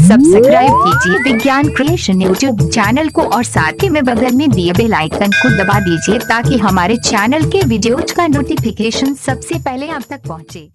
Subscribe कीजिए विज्ञान creation YouTube channel को और साथ ही में बगल में दिए बेल आइकन को दबा दीजिए ताकि हमारे चैनल के वीडियोज का नोटिफिकेशन सबसे पहले आप तक पहुंचे।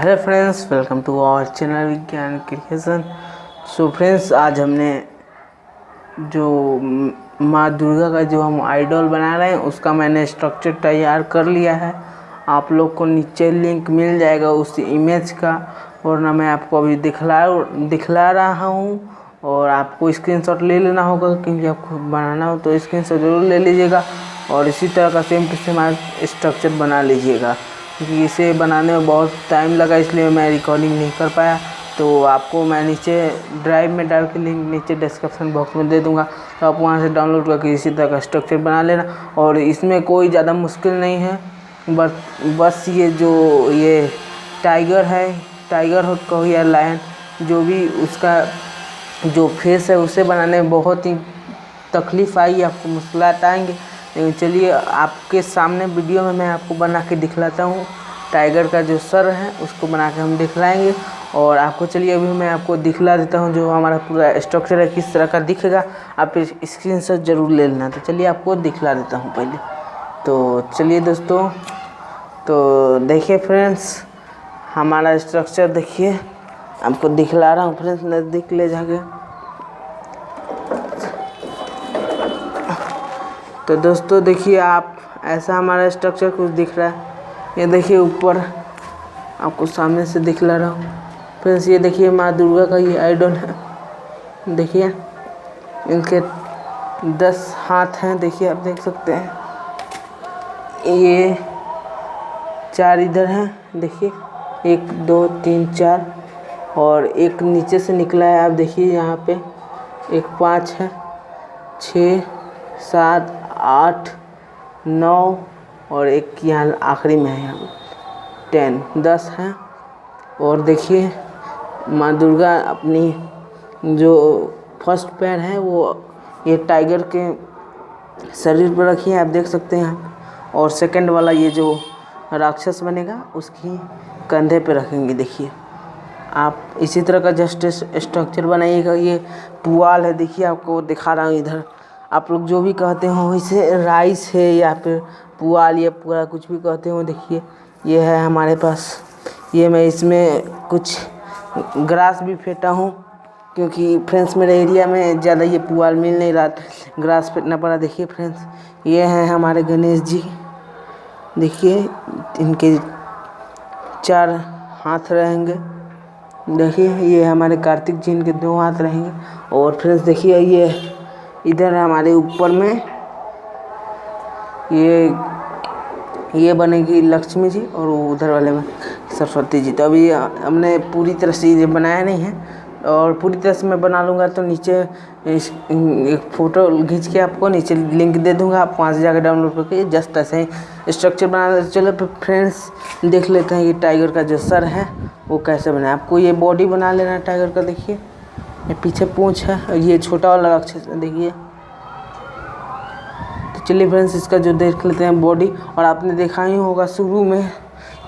Hello friends, welcome to our channel Vigyan creation. So friends, आज हमने जो माँ दुर्गा का जो हम आइडल बना रहे हैं उसका मैंने स्ट्रक्चर तैयार कर लिया है। आप लोग को नीचे लिंक मिल जाएगा उस इमेज का, वरना मैं आपको अभी दिखला रहा हूँ और आपको स्क्रीनशॉट ले लेना होगा, क्योंकि आपको बनाना हो तो स्क्रीनशॉट ज़रूर ले लीजिएगा और इसी तरह का सेम टू सेम स्ट्रक्चर बना लीजिएगा। क्योंकि इसे बनाने में बहुत टाइम लगा, इसलिए मैं रिकॉर्डिंग नहीं कर पाया। तो आपको मैं नीचे ड्राइव में डाल के लिंक नीचे डिस्क्रिप्शन बॉक्स में दे दूंगा, तो आप वहां से डाउनलोड करके इसी तरह का स्ट्रक्चर बना लेना। और इसमें कोई ज़्यादा मुश्किल नहीं है, बस ये टाइगर है, टाइगर हो कहो या लायन, जो भी उसका जो फेस है उसे बनाने में बहुत ही तकलीफ़ आई, आपको मुश्किलात आएंगे। लेकिन चलिए आपके सामने वीडियो में मैं आपको बना के दिखलाता हूँ। टाइगर का जो सर है उसको बना के हम दिखलाएंगे और आपको चलिए अभी मैं आपको दिखला देता हूँ जो हमारा पूरा स्ट्रक्चर है किस तरह का दिखेगा। आप स्क्रीनशॉट ज़रूर ले लेना। तो चलिए आपको दिखला देता हूँ पहले। तो चलिए दोस्तों, तो देखिए फ्रेंड्स, हमारा स्ट्रक्चर देखिए, आपको दिखला रहा हूँ फ्रेंड्स, नज़दीक ले जाके। तो दोस्तों देखिए, आप ऐसा हमारा स्ट्रक्चर कुछ दिख रहा है। ये देखिए ऊपर आपको सामने से दिखला रहा हूँ फ्रेंड्स। ये देखिए माँ दुर्गा का ये आइडल है। देखिए इनके 10 हाथ हैं, देखिए आप देख सकते हैं। ये 4 इधर हैं, देखिए 1 2 3 4 और एक नीचे से निकला है। आप देखिए यहाँ पे एक 5 है, 6 7 8 9 और एक यहाँ आखिरी में है 10 10 हैं। और देखिए माँ दुर्गा अपनी जो फर्स्ट पैर है वो ये टाइगर के शरीर पर रखी है, आप देख सकते हैं। और सेकंड वाला ये जो राक्षस बनेगा उसकी कंधे पे रखेंगे। देखिए आप इसी तरह का जस्ट स्ट्रक्चर बनाइएगा। ये पुआल है, देखिए आपको दिखा रहा हूँ इधर। आप लोग जो भी कहते हो इसे राइस है या फिर पुआल या पूरा कुछ भी कहते हो। देखिए ये है हमारे पास, ये मैं इसमें कुछ ग्रास भी फेंटा हूँ, क्योंकि फ्रेंड्स मेरे एरिया में ज़्यादा ये पुआल मिल नहीं रहा, ग्रास फेंटना पड़ा। देखिए फ्रेंड्स, ये हैं हमारे गणेश जी। देखिए इनके 4 हाथ रहेंगे। देखिए ये हमारे कार्तिक जी के 2 हाथ रहेंगे। और फ्रेंड्स देखिए ये इधर हमारे ऊपर में ये बनेगी लक्ष्मी जी और उधर वाले में सरस्वती जी। तो अभी हमने पूरी तरह से ये बनाया नहीं है और पूरी तरह से मैं बना लूँगा तो नीचे एक फ़ोटो खींच के आपको नीचे लिंक दे दूँगा, आप वहाँ से जाकर डाउनलोड करके जस्ट ऐसे ही स्ट्रक्चर बना। चलो फ्रेंड्स देख लेते हैं ये टाइगर का जो सर है वो कैसे बना है। आपको ये बॉडी बना लेना है टाइगर का। देखिए ये पीछे पूँछ है और ये छोटा वाला राक्षस देखिए। तो चलिए फ्रेंड्स इसका जो देख लेते हैं बॉडी। और आपने देखा ही होगा शुरू में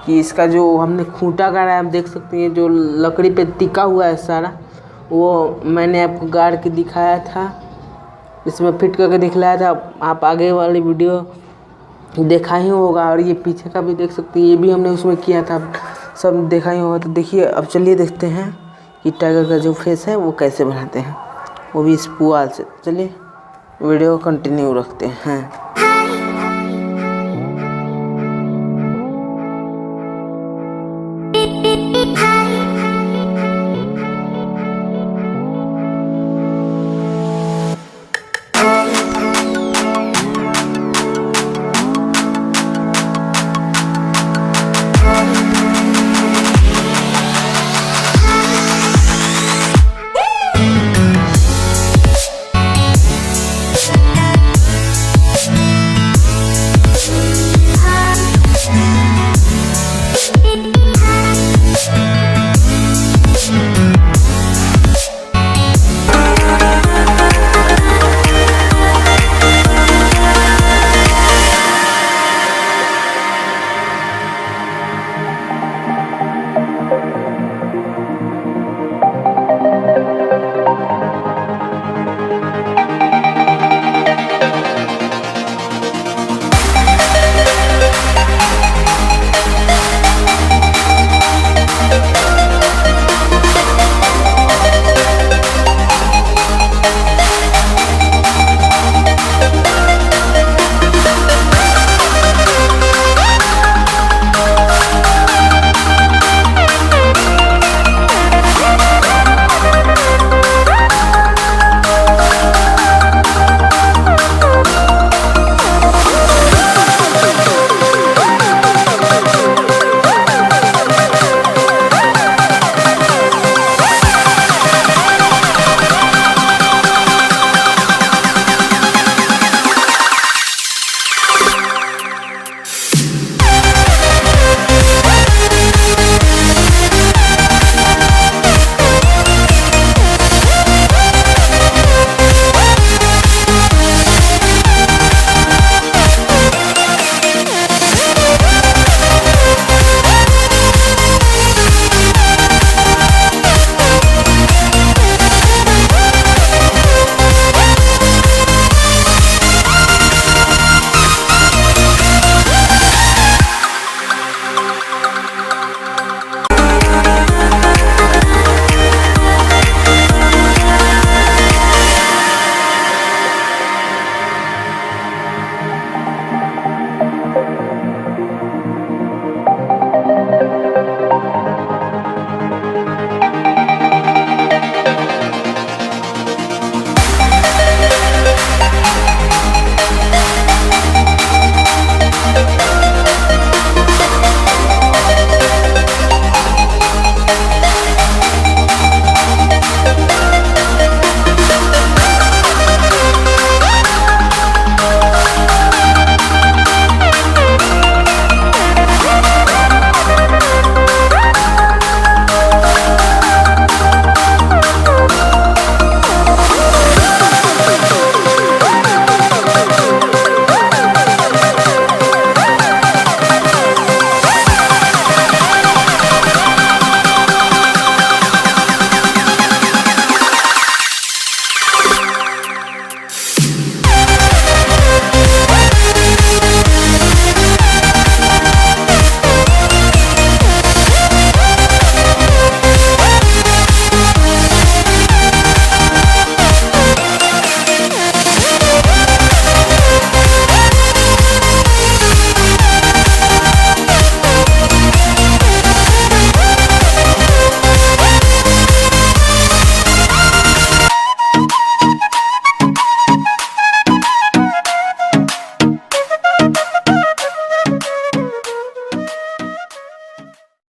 कि इसका जो हमने खूंटा गाड़ा है, आप देख सकते हैं जो लकड़ी पे टिका हुआ है सारा, वो मैंने आपको गाड़ के दिखाया था, इसमें फिट करके दिखलाया था। आप आगे वाली वीडियो देखा ही होगा। और ये पीछे का भी देख सकते हैं, ये भी हमने उसमें किया था, सब देखा ही होगा। तो देखिए अब चलिए देखते हैं कि टाइगर का जो फेस है वो कैसे बनाते हैं, वो भी इस पुआल से। चलिए वीडियो कंटिन्यू रखते हैं।